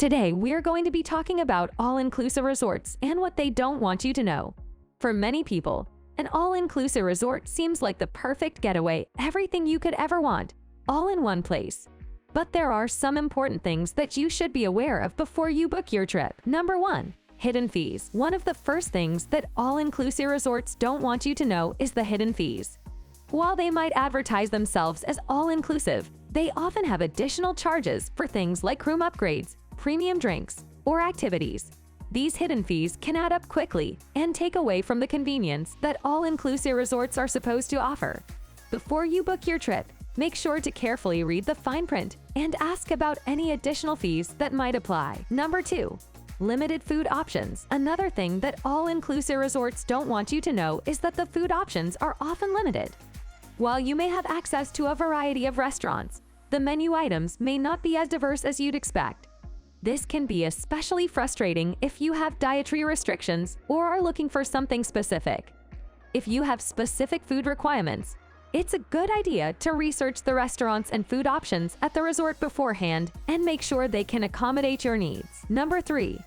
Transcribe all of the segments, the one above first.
Today, we're going to be talking about all-inclusive resorts and what they don't want you to know. For many people, an all-inclusive resort seems like the perfect getaway, everything you could ever want, all in one place. But there are some important things that you should be aware of before you book your trip. Number 1. Hidden fees. One of the first things that all-inclusive resorts don't want you to know is the hidden fees. While they might advertise themselves as all-inclusive, they often have additional charges for things like room upgrades, premium drinks, or activities. These hidden fees can add up quickly and take away from the convenience that all-inclusive resorts are supposed to offer. Before you book your trip, make sure to carefully read the fine print and ask about any additional fees that might apply. Number 2. Limited food options. Another thing that all-inclusive resorts don't want you to know is that the food options are often limited. While you may have access to a variety of restaurants, the menu items may not be as diverse as you'd expect. This can be especially frustrating if you have dietary restrictions or are looking for something specific. If you have specific food requirements, it's a good idea to research the restaurants and food options at the resort beforehand and make sure they can accommodate your needs. Number 3.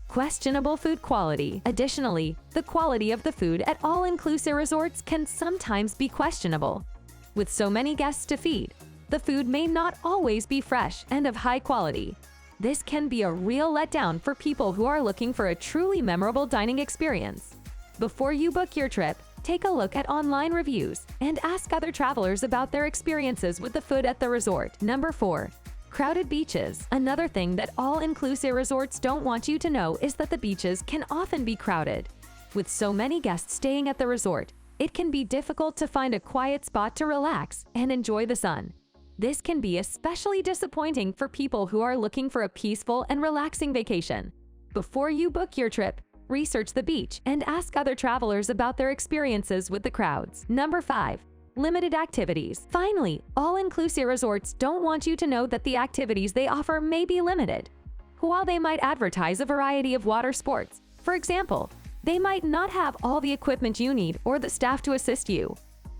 Questionable food quality. Additionally, the quality of the food at all-inclusive resorts can sometimes be questionable. With so many guests to feed, the food may not always be fresh and of high quality. This can be a real letdown for people who are looking for a truly memorable dining experience. Before you book your trip, take a look at online reviews and ask other travelers about their experiences with the food at the resort. Number 4. Crowded beaches. Another thing that all-inclusive resorts don't want you to know is that the beaches can often be crowded. With so many guests staying at the resort, it can be difficult to find a quiet spot to relax and enjoy the sun. This can be especially disappointing for people who are looking for a peaceful and relaxing vacation. Before you book your trip, research the beach and ask other travelers about their experiences with the crowds. Number 5. Limited activities. Finally, all-inclusive resorts don't want you to know that the activities they offer may be limited. While they might advertise a variety of water sports, for example, they might not have all the equipment you need or the staff to assist you.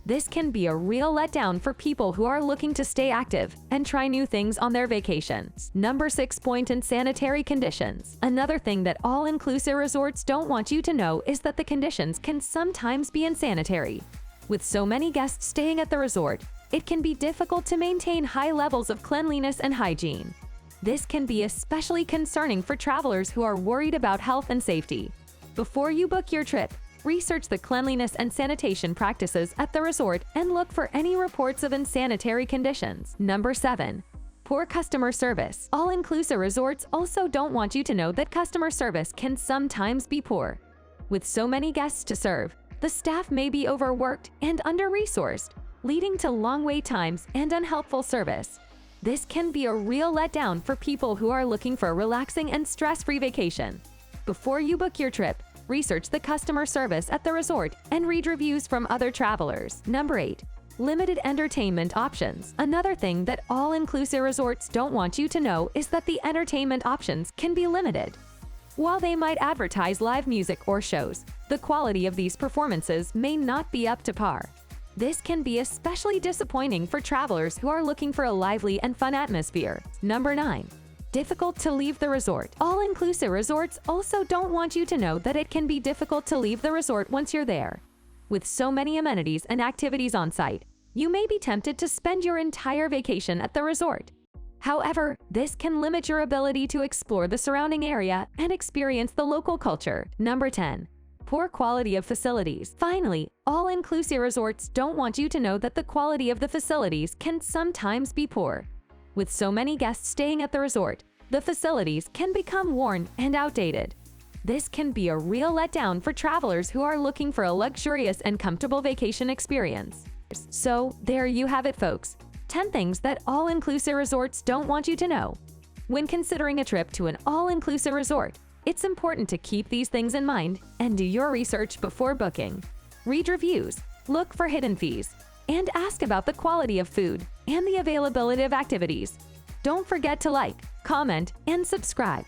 This can be a real letdown for people who are looking to stay active and try new things on their vacations. Number 6. Sanitary conditions. Another thing that all-inclusive resorts don't want you to know is that the conditions can sometimes be unsanitary. With so many guests staying at the resort, it can be difficult to maintain high levels of cleanliness and hygiene. This can be especially concerning for travelers who are worried about health and safety. Before you book your trip, research the cleanliness and sanitation practices at the resort and look for any reports of unsanitary conditions. Number 7. Poor customer service. All-inclusive resorts also don't want you to know that customer service can sometimes be poor. With so many guests to serve, the staff may be overworked and under-resourced, leading to long wait times and unhelpful service. This can be a real letdown for people who are looking for a relaxing and stress-free vacation. Before you book your trip, research the customer service at the resort and read reviews from other travelers. Number 8. Limited entertainment options. Another thing that all-inclusive resorts don't want you to know is that the entertainment options can be limited. While they might advertise live music or shows, the quality of these performances may not be up to par. This can be especially disappointing for travelers who are looking for a lively and fun atmosphere. Number 9. Difficult to leave the resort. All-inclusive resorts also don't want you to know that it can be difficult to leave the resort once you're there. With so many amenities and activities on site, you may be tempted to spend your entire vacation at the resort. However, this can limit your ability to explore the surrounding area and experience the local culture. Number 10. Poor quality of facilities. Finally, all-inclusive resorts don't want you to know that the quality of the facilities can sometimes be poor. With so many guests staying at the resort, the facilities can become worn and outdated. This can be a real letdown for travelers who are looking for a luxurious and comfortable vacation experience. So, there you have it, folks. 10 things that all-inclusive resorts don't want you to know. When considering a trip to an all-inclusive resort, it's important to keep these things in mind and do your research before booking. Read reviews, look for hidden fees, and ask about the quality of food and the availability of activities. Don't forget to like, comment, and subscribe